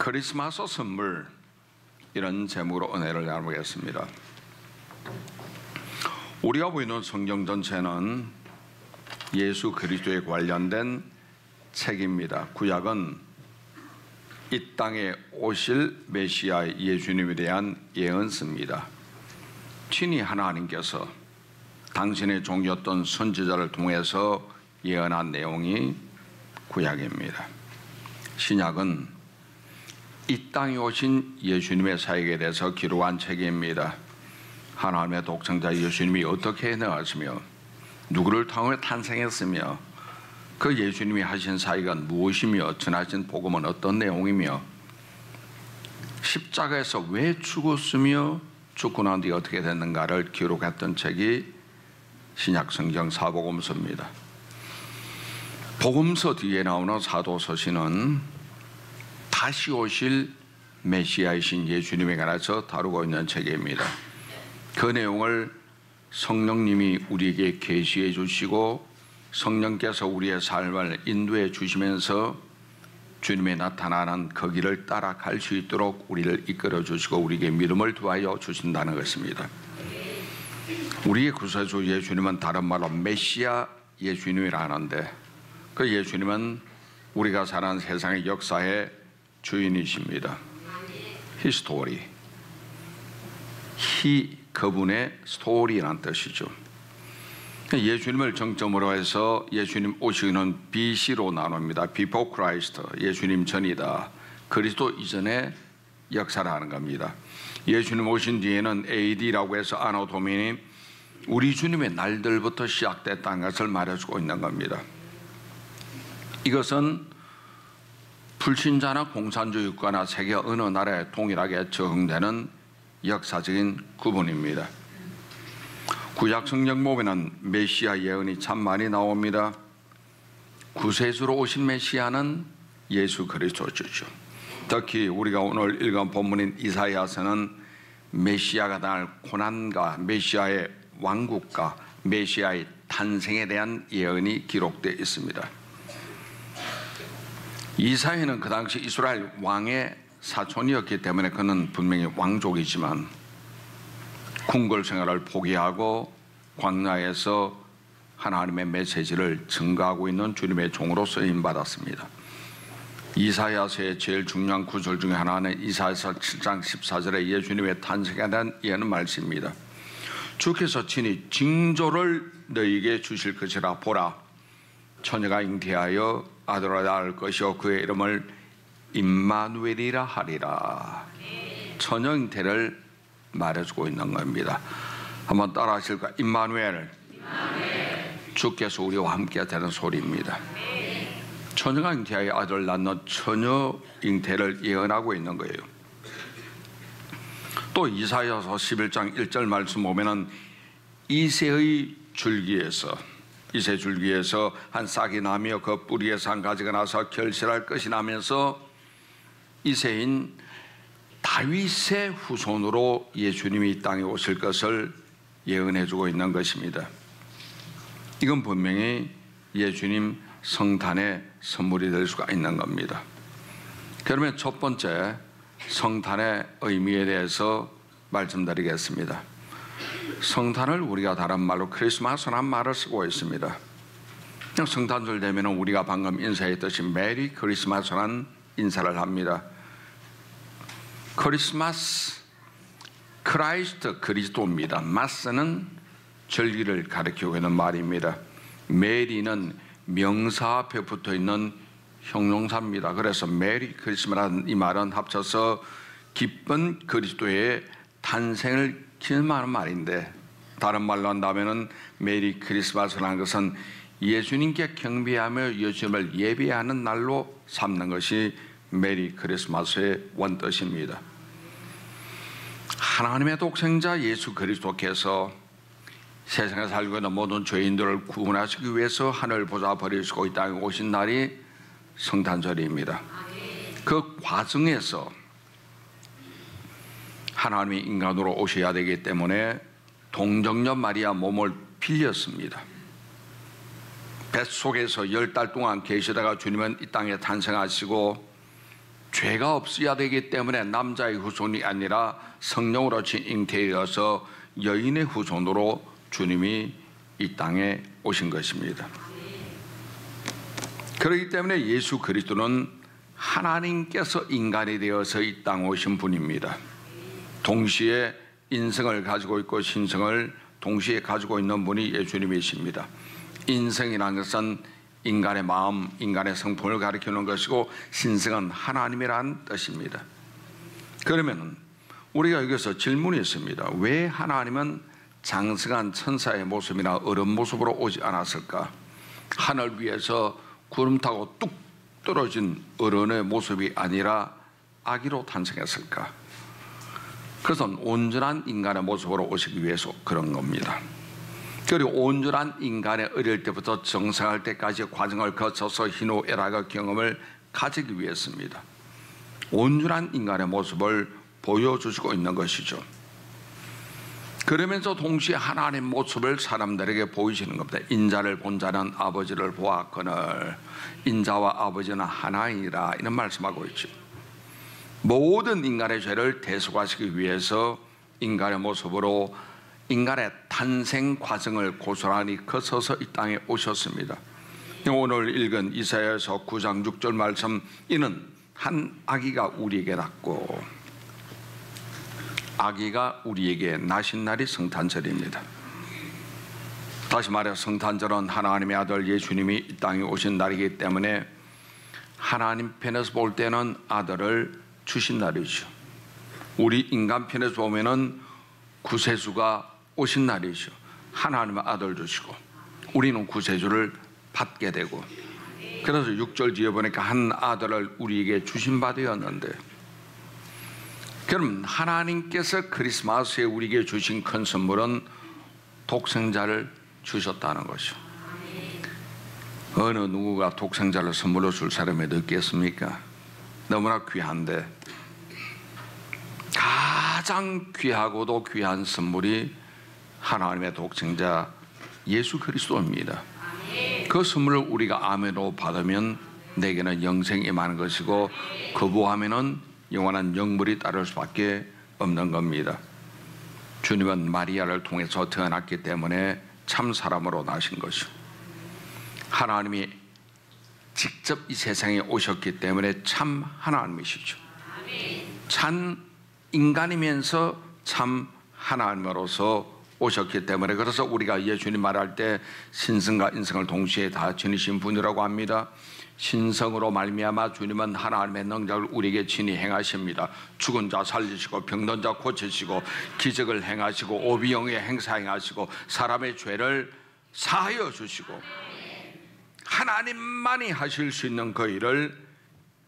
크리스마스 선물, 이런 제목으로 은혜를 나누겠습니다. 우리가 보이는 성경 전체는 예수 그리스도에 관련된 책입니다. 구약은 이 땅에 오실 메시아 예수님에 대한 예언서입니다. 친히 하나님께서 당신의 종이었던 선지자를 통해서 예언한 내용이 구약입니다. 신약은 이 땅에 오신 예수님의 사역에 대해서 기록한 책입니다. 하나님의 독생자 예수님이 어떻게 나왔으며 누구를 통해 탄생했으며 그 예수님이 하신 사역이 무엇이며 전하신 복음은 어떤 내용이며 십자가에서 왜 죽었으며 죽고 난 뒤에 어떻게 됐는가를 기록했던 책이 신약 성경 사복음서입니다. 복음서 뒤에 나오는 사도서신은 다시 오실 메시아이신 예수님에 관해서 다루고 있는 책입니다. 그 내용을 성령님이 우리에게 계시해 주시고 성령께서 우리의 삶을 인도해 주시면서 주님의 나타나는 그 길을 따라갈 수 있도록 우리를 이끌어 주시고 우리에게 믿음을 더하여 주신다는 것입니다. 우리의 구세주 예수님은 다른 말로 메시아 예수님이라 하는데 그 예수님은 우리가 사는 세상의 역사의 주인이십니다. 히스토리, 그분의 스토리라는 뜻이죠. 예수님을 정점으로 해서 예수님 오시는 BC로 나눕니다. Before Christ, 예수님 전이다. 그리스도 이전의 역사라는 겁니다. 예수님 오신 뒤에는 AD라고 해서 아노 도미니, 우리 주님의 날들부터 시작됐다는 것을 말해주고 있는 겁니다. 이것은 불신자나 공산주의 국가나 세계 어느 나라에 동일하게 적용되는 역사적인 구분입니다. 구약 성경 보면은 메시아 예언이 참 많이 나옵니다. 구세주로 오신 메시아는 예수 그리스도죠. 특히 우리가 오늘 읽은 본문인 이사야서는 메시아가 당할 고난과 메시아의 왕국과 메시아의 탄생에 대한 예언이 기록되어 있습니다. 이사야는 그 당시 이스라엘 왕의 사촌이었기 때문에 그는 분명히 왕족이지만 궁궐 생활을 포기하고 광야에서 하나님의 메시지를 증거하고 있는 주님의 종으로 쓰임받았습니다. 이사야서의 제일 중요한 구절 중에 하나는 이사야서 7장 14절에 예수님의 탄생에 대한 예언 말씀입니다. 주께서 친히 징조를 너희에게 주실 것이라. 보라, 처녀가 잉태하여 아들을 낳을 것이요 그의 이름을 임마누엘이라 하리라. 처녀 잉태를 말해주고 있는 겁니다. 한번 따라 하실까? 임마누엘, 주께서 우리와 함께 되는 소리입니다. 처녀가 잉태하여 아들을 낳는 처녀 잉태를 예언하고 있는 거예요. 또 이사야서 11장 1절 말씀 보면은 이새의 줄기에서 한 싹이 나며 그 뿌리에서 한 가지가 나서 결실할 것이 나면서 이새인 다윗의 후손으로 예수님이 이 땅에 오실 것을 예언해주고 있는 것입니다. 이건 분명히 예수님 성탄의 선물이 될 수가 있는 겁니다. 그러면 첫 번째 성탄의 의미에 대해서 말씀드리겠습니다. 성탄을 우리가 다른 말로 크리스마스라는 말을 쓰고 있습니다. 성탄절 되면 우리가 방금 인사했듯이 메리 크리스마스라는 인사를 합니다. 크리스마스, 크라이스트 그리스도입니다. 마스는 절기를 가리키고 있는 말입니다. 메리는 명사 앞에 붙어 있는 형용사입니다. 그래서 메리 크리스마스라는 이 말은 합쳐서 기쁜 그리스도의 탄생을 기념하는 말인데, 다른 말로 한다면은 메리 크리스마스라는 것은 예수님께 경배하며 예수님을 예배하는 날로 삼는 것이 메리 크리스마스의 원뜻입니다. 하나님의 독생자 예수 그리스도께서 세상에 살고 있는 모든 죄인들을 구원하시기 위해서 하늘 보좌 버리시고 이 땅에 오신 날이 성탄절입니다. 그 과정에서 하나님이 인간으로 오셔야 되기 때문에 동정녀 마리아 몸을 빌렸습니다. 뱃속에서 10달 동안 계시다가 주님은 이 땅에 탄생하시고 죄가 없어야 되기 때문에 남자의 후손이 아니라 성령으로 잉태되어서 여인의 후손으로 주님이 이 땅에 오신 것입니다. 그렇기 때문에 예수 그리스도는 하나님께서 인간이 되어서 이 땅에 오신 분입니다. 동시에 인성을 가지고 있고 신성을 동시에 가지고 있는 분이 예수님이십니다. 인성이라는 것은 인간의 마음, 인간의 성품을 가리키는 것이고 신성은 하나님이라는 뜻입니다. 그러면 우리가 여기서 질문이 있습니다. 왜 하나님은 장성한 천사의 모습이나 어른 모습으로 오지 않았을까? 하늘 위에서 구름 타고 뚝 떨어진 어른의 모습이 아니라 아기로 탄생했을까? 그것은 온전한 인간의 모습으로 오시기 위해서 그런 겁니다. 그리고 온전한 인간의 어릴 때부터 정상할 때까지 과정을 거쳐서 희노애락의 경험을 가지기 위해서입니다. 온전한 인간의 모습을 보여주시고 있는 것이죠. 그러면서 동시에 하나님 모습을 사람들에게 보이시는 겁니다. 인자를 본 자는 아버지를 보았거늘 인자와 아버지는 하나이니라, 이런 말씀하고 있죠. 모든 인간의 죄를 대속하시기 위해서 인간의 모습으로 인간의 탄생 과정을 고스란히 거쳐서 이 땅에 오셨습니다. 오늘 읽은 이사야서 9장 6절 말씀, 이는 한 아기가 우리에게 낳고 아기가 우리에게 나신 날이 성탄절입니다. 다시 말해 성탄절은 하나님의 아들 예수님이 이 땅에 오신 날이기 때문에 하나님 편에서 볼 때는 아들을 주신 날이죠. 우리 인간 편에서 보면은 구세주가 오신 날이죠. 하나님의 아들 주시고 우리는 구세주를 받게 되고, 그래서 6절 뒤에 보니까 한 아들을 우리에게 주신 바 되었는데, 그럼 하나님께서 크리스마스에 우리에게 주신 큰 선물은 독생자를 주셨다는 것이죠. 어느 누구가 독생자를 선물로 줄 사람이 없겠습니까? 너무나 귀한데 가장 귀하고도 귀한 선물이 하나님의 독생자 예수 그리스도입니다. 그 선물을 우리가 아멘으로 받으면 내게는 영생이 임하는 것이고, 거부하면은 영원한 영물이 따를 수밖에 없는 겁니다. 주님은 마리아를 통해서 태어났기 때문에 참 사람으로 나신 것이고, 하나님이 직접 이 세상에 오셨기 때문에 참 하나님이시죠. 참 인간이면서 참 하나님으로서 오셨기 때문에, 그래서 우리가 예수님 말할 때 신성과 인성을 동시에 다 지니신 분이라고 합니다. 신성으로 말미암아 주님은 하나님의 능력을 우리에게 친히 행하십니다. 죽은 자 살리시고 병든 자 고치시고 기적을 행하시고 오비영의 행사 행하시고 사람의 죄를 사하여 주시고, 하나님만이 하실 수 있는 그 일을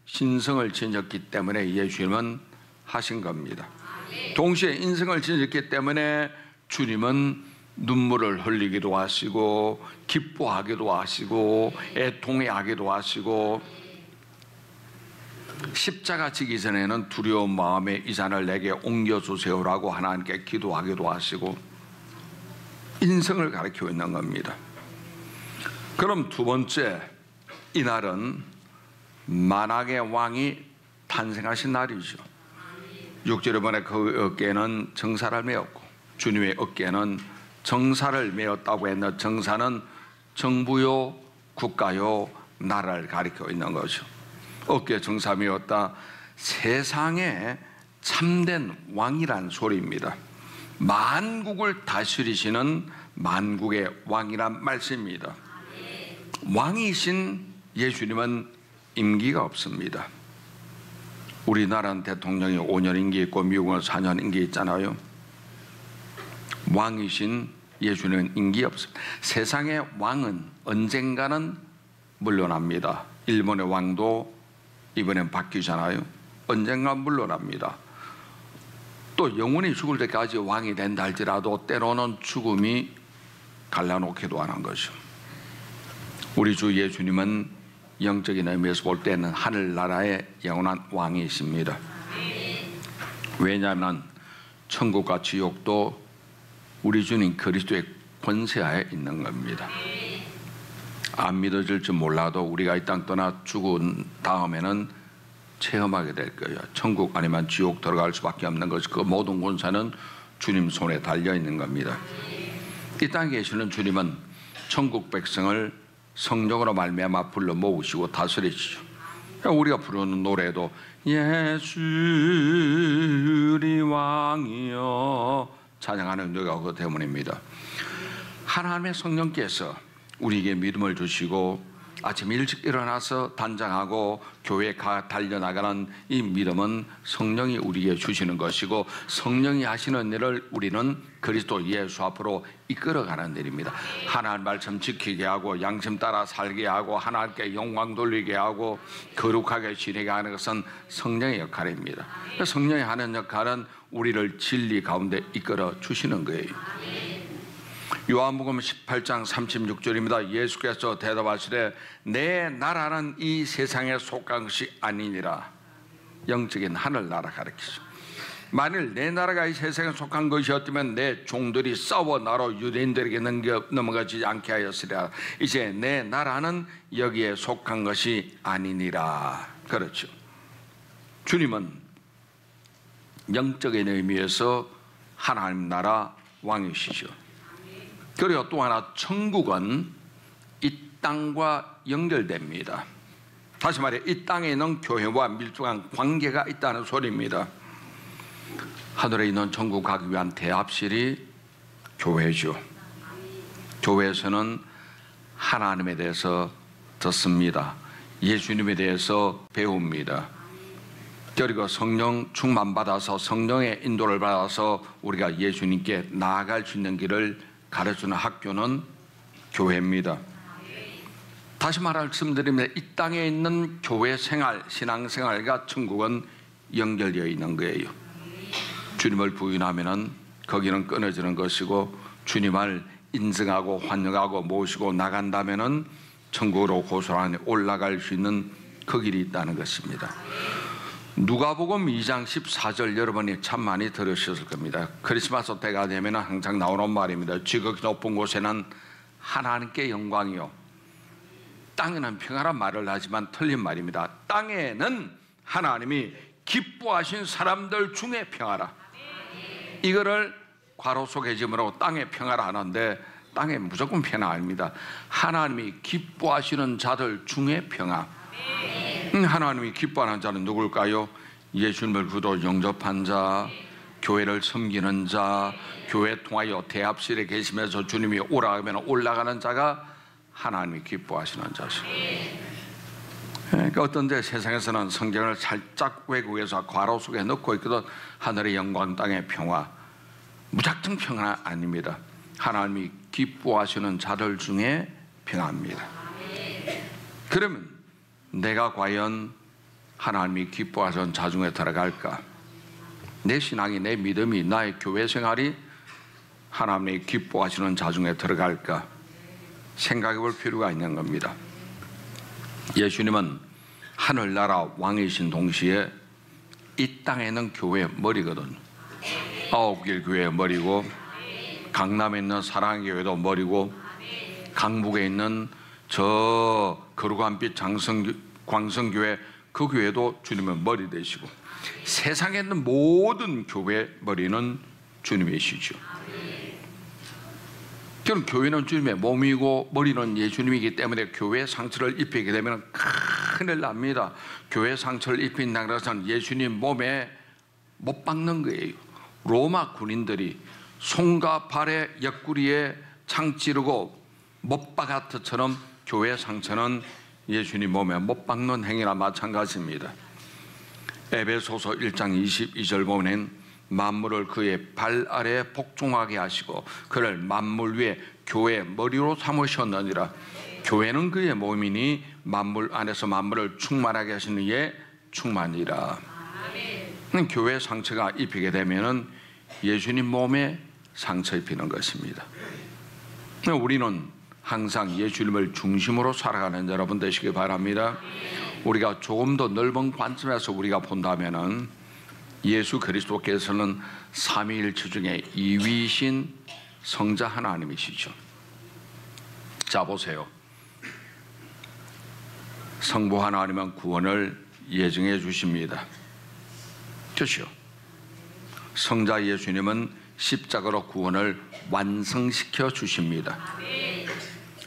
신성을 지녔기 때문에 예수님은 하신 겁니다. 동시에 인성을 지녔기 때문에 주님은 눈물을 흘리기도 하시고 기뻐하기도 하시고 애통해하기도 하시고, 십자가 지기 전에는 두려운 마음에 이 잔을 내게 옮겨주세요라고 하나님께 기도하기도 하시고, 인성을 가리키고 있는 겁니다. 그럼 두 번째, 이날은 만왕의 왕이 탄생하신 날이죠. 6절에 보니 그 어깨에는 정사를 메었고, 주님의 어깨에는 정사를 메었다고 했는데, 정사는 정부요 국가요 나라를 가리키고 있는 거죠. 어깨에 정사 메었다, 세상에 참된 왕이란 소리입니다. 만국을 다스리시는 만국의 왕이란 말씀입니다. 왕이신 예수님은 임기가 없습니다. 우리나라는 대통령이 5년 임기 있고 미국은 4년 임기 있잖아요. 왕이신 예수님은 임기 없습니다. 세상의 왕은 언젠가는 물러납니다. 일본의 왕도 이번엔 바뀌잖아요. 언젠가 물러납니다. 또 영원히 죽을 때까지 왕이 된다 할지라도 때로는 죽음이 갈라놓기도 하는 거죠. 우리 주 예수님은 영적인 의미에서 볼 때는 하늘나라의 영원한 왕이십니다. 왜냐하면 천국과 지옥도 우리 주님 그리스도의 권세하에 있는 겁니다. 안 믿어질지 몰라도 우리가 이 땅 떠나 죽은 다음에는 체험하게 될 거예요. 천국 아니면 지옥 들어갈 수밖에 없는 것이 그 모든 권세는 주님 손에 달려 있는 겁니다. 이 땅에 계시는 주님은 천국 백성을 성령으로 말미암아 불러 모으시고 다스리시죠. 우리가 부르는 노래도 예수 우리 왕이여 찬양하는 노래가 그것 때문입니다. 하나님의 성령께서 우리에게 믿음을 주시고 아침 일찍 일어나서 단장하고 교회에 달려나가는 이 믿음은 성령이 우리에게 주시는 것이고, 성령이 하시는 일을 우리는 그리스도 예수 앞으로 이끌어가는 일입니다. 하나님 말씀 지키게 하고 양심 따라 살게 하고 하나님께 영광 돌리게 하고 거룩하게 지내게 하는 것은 성령의 역할입니다. 성령이 하는 역할은 우리를 진리 가운데 이끌어 주시는 거예요. 요한복음 18장 36절입니다. 예수께서 대답하시되 내 나라는 이 세상에 속한 것이 아니니라. 영적인 하늘나라 가르치죠. 만일 내 나라가 이 세상에 속한 것이었다면 내 종들이 싸워 나로 유대인들에게 넘어가지 않게 하였으리라. 이제 내 나라는 여기에 속한 것이 아니니라. 그렇죠. 주님은 영적인 의미에서 하나님 나라 왕이시죠. 그리고 또 하나, 천국은 이 땅과 연결됩니다. 다시 말해 이 땅에 있는 교회와 밀접한 관계가 있다는 소리입니다. 하늘에 있는 천국 가기 위한 대합실이 교회죠. 교회에서는 하나님에 대해서 듣습니다. 예수님에 대해서 배웁니다. 그리고 성령 충만받아서 성령의 인도를 받아서 우리가 예수님께 나아갈 수 있는 길을 가르치는 학교는 교회입니다. 다시 말씀드리면 이 땅에 있는 교회 생활, 신앙생활과 천국은 연결되어 있는 거예요. 주님을 부인하면 거기는 끊어지는 것이고, 주님을 인정하고 환영하고 모시고 나간다면 천국으로 고스란히 올라갈 수 있는 그 길이 있다는 것입니다. 누가복음 2장 14절 여러분이 참 많이 들으셨을 겁니다. 크리스마스 때가 되면 항상 나오는 말입니다. 지극히 높은 곳에는 하나님께 영광이요, 땅에는 평화란 말을 하지만 틀린 말입니다. 땅에는 하나님이 기뻐하신 사람들 중에 평화라. 이거를 괄호 속에 집으로 땅에 평화라 하는데, 땅에 무조건 평화 아닙니다. 하나님이 기뻐하시는 자들 중에 평화. 하나님이 기뻐하는 자는 누굴까요? 예수님을 구도 영접한 자, 교회를 섬기는 자, 교회 통하여 대합실에 계시면서 주님이 오라 하면 올라가는 자가 하나님이 기뻐하시는 자죠. 그러니까 어떤 데 세상에서는 성경을 살짝 외국에서 괄호 속에 넣고 있거든. 하늘의 영광, 땅의 평화. 무작정 평화 아닙니다. 하나님이 기뻐하시는 자들 중에 평화입니다. 그러면 내가 과연 하나님이 기뻐하시는 자 중에 들어갈까? 내 신앙이, 내 믿음이, 나의 교회 생활이 하나님이 기뻐하시는 자 중에 들어갈까? 생각해 볼 필요가 있는 겁니다. 예수님은 하늘나라 왕이신 동시에 이 땅에 있는 교회의 머리거든요. 아홉길 교회의 머리고, 강남에 있는 사랑교회도 머리고, 강북에 있는 저 거룩한 빛 광성교회 그 교회도 주님의 머리 되시고, 세상에 있는 모든 교회의 머리는 주님이시죠. 그럼 교회는 주님의 몸이고 머리는 예수님이기 때문에 교회 상처를 입히게 되면 큰일 납니다. 교회 상처를 입힌다는 것은 예수님 몸에 못 박는 거예요. 로마 군인들이 손과 발의 옆구리에 창 찌르고 못 박았듯처럼 교회 상처는 예수님 몸에 못 박는 행위나 마찬가지입니다. 에베소서 1장 22절 보면 만물을 그의 발 아래에 복종하게 하시고 그를 만물 위에 교회의 머리로 삼으셨느니라. 교회는 그의 몸이니 만물 안에서 만물을 충만하게 하시는 이의 충만이라. 교회 상처가 입히게 되면은 예수님 몸에 상처 입히는 것입니다. 우리는 항상 예수님을 중심으로 살아가는 여러분 되시기 바랍니다. 우리가 조금 더 넓은 관점에서 우리가 본다면은 예수 그리스도께서는 삼위일체 중에 2위이신 성자 하나님이시죠. 자 보세요. 성부 하나님은 구원을 예증해 주십니다. 그렇죠? 성자 예수님은 십자가로 구원을 완성시켜 주십니다.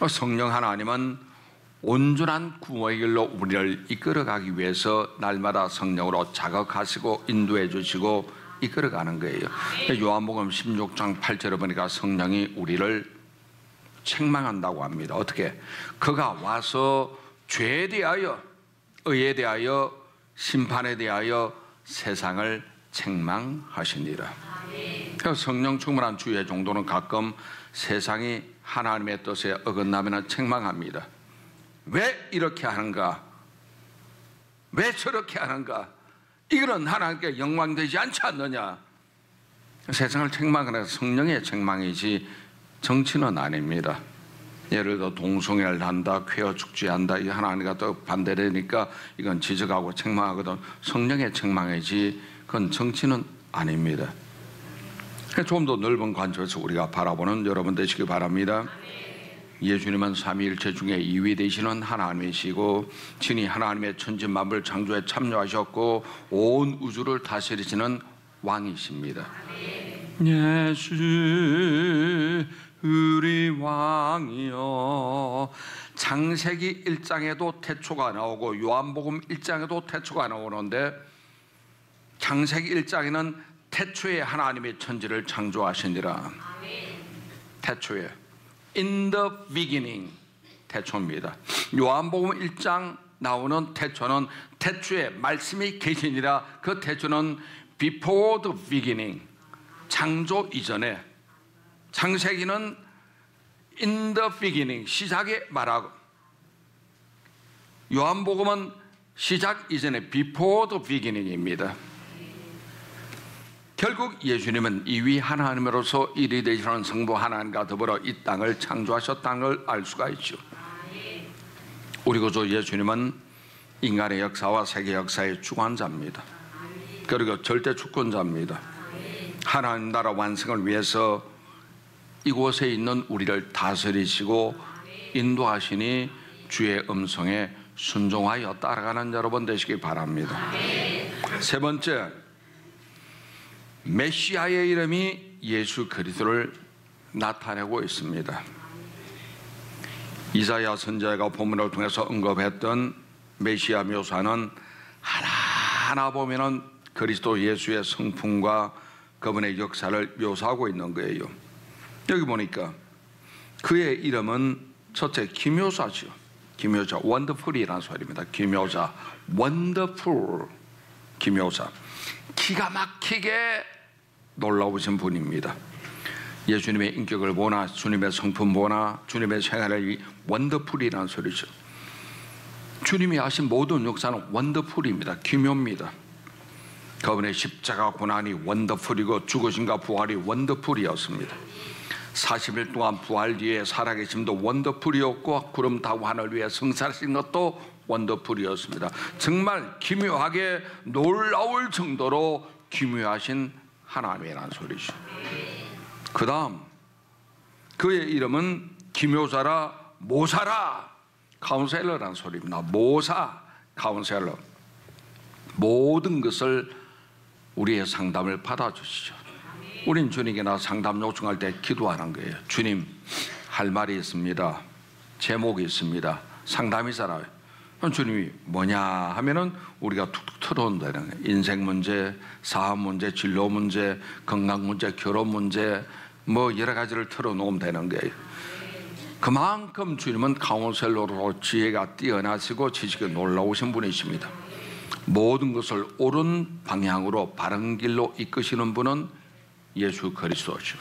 성령 하나님은 온전한 구원의 길로 우리를 이끌어가기 위해서 날마다 성령으로 자극하시고 인도해 주시고 이끌어가는 거예요. 요한복음 16장 8절에 보니까 성령이 우리를 책망한다고 합니다. 어떻게? 그가 와서 죄에 대하여, 의에 대하여, 심판에 대하여 세상을 책망하시니라. 성령 충만한 주의 정도는 가끔 세상이 하나님의 뜻에 어긋나면 책망합니다. 왜 이렇게 하는가? 왜 저렇게 하는가? 이거는 하나님께 영광되지 않지 않느냐? 세상을 책망하는 성령의 책망이지 정치는 아닙니다. 예를 들어 동성애를 한다, 쾌어 축제한다, 이 하나님과 또 반대되니까 이건 지적하고 책망하거든. 성령의 책망이지 그건 정치는 아닙니다. 좀 더 넓은 관점에서 우리가 바라보는 여러분 되시기 바랍니다. 예수님은 삼위일체 중에 2위 되시는 하나님이시고 친히 하나님의 천지 만물 창조에 참여하셨고 온 우주를 다스리시는 왕이십니다. 예수 우리 왕이여. 창세기 1장에도 태초가 나오고 요한복음 1장에도 태초가 나오는데 창세기 1장에는 태초에 하나님의 천지를 창조하시니라. 태초에 In the beginning, 태초입니다. 요한복음 1장 나오는 태초는 태초에 말씀이 계시니라. 그 태초는 before the beginning, 창조 이전에. 창세기는 in the beginning, 시작에 말하고, 요한복음은 시작 이전에 before the beginning입니다. 결국 예수님은 이위 하나님으로서 일이 되시는 성부 하나님과 더불어 이 땅을 창조하셨다는 걸 알 수가 있죠. 우리 구주 예수님은 인간의 역사와 세계 역사의 주관자입니다. 그리고 절대 주권자입니다. 하나님 나라 완성을 위해서 이곳에 있는 우리를 다스리시고 인도하시니 주의 음성에 순종하여 따라가는 여러분 되시기 바랍니다. 세 번째, 메시아의 이름이 예수 그리스도를 나타내고 있습니다. 이사야 선지자가 본문을 통해서 언급했던 메시아 묘사는 하나하나 보면은 그리스도 예수의 성품과 그분의 역사를 묘사하고 있는 거예요. 여기 보니까 그의 이름은 첫째 기묘사죠. 기묘사, 원더풀이라는 소리입니다. 기묘사, 원더풀, 기묘사. 기가 막히게 놀라우신 분입니다. 예수님의 인격을 보나 주님의 성품 보나 주님의 생활을 원더풀이라는 소리죠. 주님이 하신 모든 역사는 원더풀입니다. 기묘입니다. 그분의 십자가 고난이 원더풀이고 죽으심과 부활이 원더풀이었습니다. 40일 동안 부활 뒤에 살아계심도 원더풀이었고 구름 타고 하늘 위에 승사하신 것도 원더풀이었습니다. 정말 기묘하게 놀라울 정도로 기묘하신 하나님이라는 소리죠. 그 다음 그의 이름은 기묘사라 모사라 카운셀러라는 소리입니다. 모사 카운셀러. 모든 것을 우리의 상담을 받아주시죠. 우린 주님께 나 상담 요청할 때 기도하는 거예요. 주님, 할 말이 있습니다. 제목이 있습니다. 상담이잖아요. 주님이 뭐냐 하면은 우리가 툭툭 털어온다는 거예요. 인생 문제, 사업 문제, 진로 문제, 건강 문제, 결혼 문제, 뭐 여러 가지를 털어놓으면 되는 거예요. 그만큼 주님은 카운셀러로 지혜가 뛰어나시고 지식이 놀라우신 분이십니다. 모든 것을 옳은 방향으로 바른 길로 이끄시는 분은 예수 그리스도죠.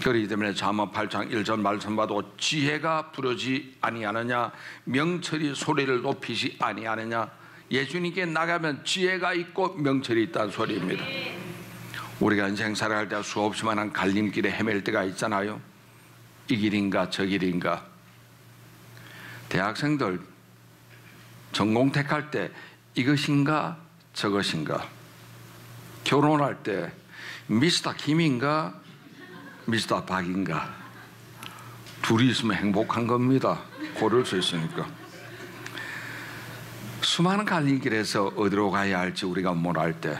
그렇기 때문에 잠언 8장 1절 말씀 봐도 지혜가 부르지 아니하느냐, 명철이 소리를 높이지 아니하느냐. 예수님께 나가면 지혜가 있고 명철이 있다는 소리입니다. 우리가 인생 살아갈 때 수없이 많은 갈림길에 헤맬 때가 있잖아요. 이 길인가 저 길인가. 대학생들 전공 택할 때 이것인가 저것인가. 결혼할 때 미스터 김인가 미스터 박인가. 둘이 있으면 행복한 겁니다. 고를 수 있으니까. 수많은 갈림길에서 어디로 가야 할지 우리가 몰라할 때,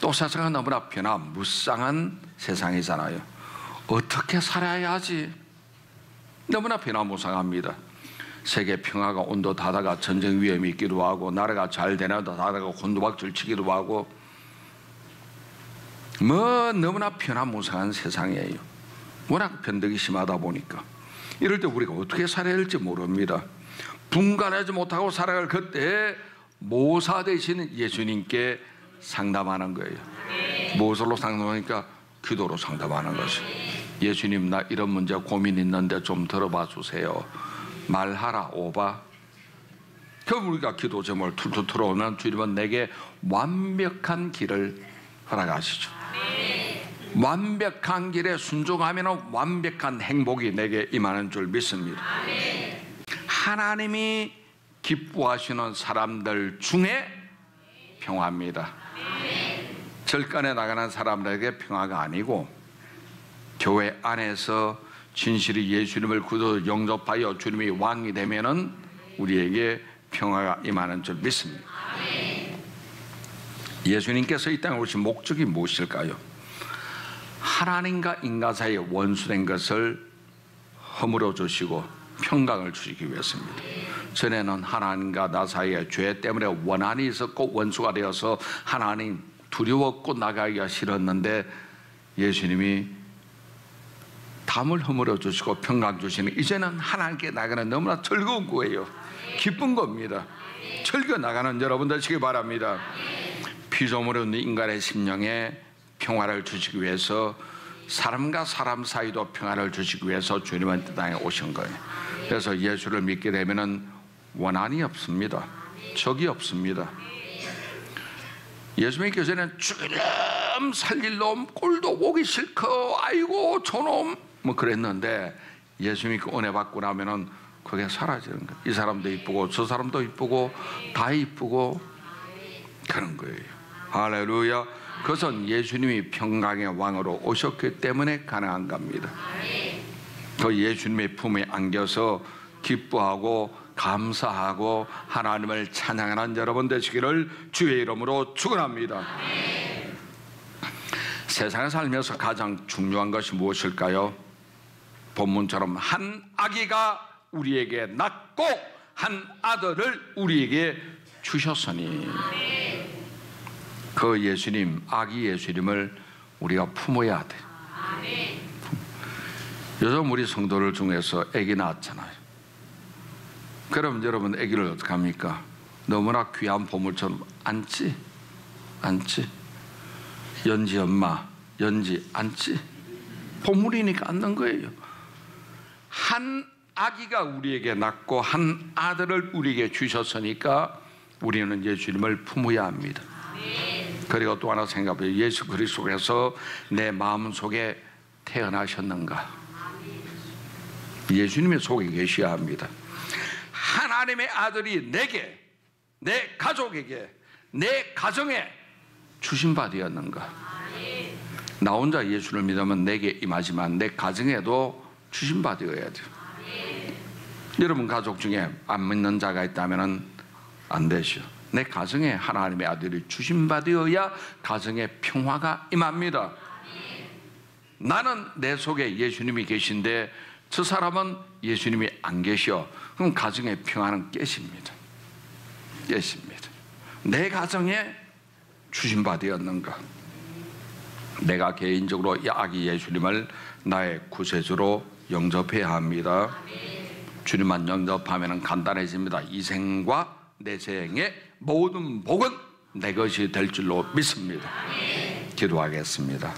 또 세상은 너무나 변화무쌍한 세상이잖아요. 어떻게 살아야 하지? 너무나 변화무쌍합니다. 세계 평화가 온도다다가 전쟁 위험이 있기도 하고, 나라가 잘 되나도 다다가 곤두박질 치기도 하고, 너무나 변화무쌍한 세상이에요. 워낙 변덕이 심하다 보니까. 이럴 때 우리가 어떻게 살아야 할지 모릅니다. 분간하지 못하고 살아갈 그때 모사 되시는 예수님께 상담하는 거예요. 무엇으로 상담하니까? 기도로 상담하는 것이. 예수님, 나 이런 문제 고민 있는데 좀 들어봐 주세요. 말하라 오바. 그럼 우리가 기도 제목을 툴툴 틀어오면 주님은 내게 완벽한 길을 허락하시죠. 완벽한 길에 순종하면 완벽한 행복이 내게 임하는 줄 믿습니다. 하나님이 기뻐하시는 사람들 중에 평화입니다. 절간에 나가는 사람들에게 평화가 아니고, 교회 안에서 진실이 예수님을 구도 영접하여 주님이 왕이 되면은 우리에게 평화가 임하는 줄 믿습니다. 예수님께서 이 땅에 오신 목적이 무엇일까요? 하나님과 인간 사이에 원수된 것을 허물어 주시고 평강을 주시기 위해서입니다. 전에는 하나님과 나 사이에 죄 때문에 원한이 있었고 원수가 되어서 하나님 두려웠고 나가기가 싫었는데, 예수님이 담을 허물어 주시고 평강 주시는, 이제는 하나님께 나가는 너무나 즐거운 거예요. 기쁜 겁니다. 즐겨 나가는 여러분 되시기 바랍니다. 피조물 없는 인간의 심령에 평화를 주시기 위해서, 사람과 사람 사이도 평화를 주시기 위해서 주님은 이 땅에 오신 거예요. 그래서 예수를 믿게 되면은 원한이 없습니다. 적이 없습니다. 예수 믿기 전에는 주님 살릴 놈, 꼴도 보기 싫고 아이고 저놈 뭐 그랬는데, 예수 믿고 은혜 받고 나면은 그게 사라지는 거예요. 이 사람도 이쁘고 저 사람도 이쁘고 다 이쁘고 그런 거예요. 할렐루야. 그것은 예수님이 평강의 왕으로 오셨기 때문에 가능한 겁니다. 그 예수님의 품에 안겨서 기뻐하고 감사하고 하나님을 찬양하는 여러분 되시기를 주의 이름으로 축원합니다. 세상에 살면서 가장 중요한 것이 무엇일까요? 본문처럼 한 아기가 우리에게 낳고 한 아들을 우리에게 주셨으니, 그 예수님, 아기 예수님을 우리가 품어야 돼. 요즘 우리 성도들 중에서 아기 낳았잖아요. 그럼 여러분 아기를 어떻게 합니까? 너무나 귀한 보물처럼 안지? 연지 엄마, 연지 안지? 보물이니까 안는 거예요. 한 아기가 우리에게 낳고 한 아들을 우리에게 주셨으니까 우리는 예수님을 품어야 합니다. 그리고 또 하나 생각해요. 예수 그리스도께서 내 마음속에 태어나셨는가? 예수님의 속에 계셔야 합니다. 하나님의 아들이 내게, 내 가족에게, 내 가정에 주신 바 되었는가? 나 혼자 예수를 믿으면 내게 임하지만 내 가정에도 주신 바 되어야 돼요. 여러분 가족 중에 안 믿는 자가 있다면 안 되죠. 내 가정에 하나님의 아들이 주신 바 되어야 가정에 평화가 임합니다. 나는 내 속에 예수님이 계신데 저 사람은 예수님이 안 계셔. 그럼 가정의 평화는 깨집니다. 내 가정에 주신 바 되었는가? 내가 개인적으로 이 아기 예수님을 나의 구세주로 영접해야 합니다. 주님만 영접하면 간단해집니다. 이 생과 내 생의 모든 복은 내 것이 될 줄로 믿습니다. 기도하겠습니다.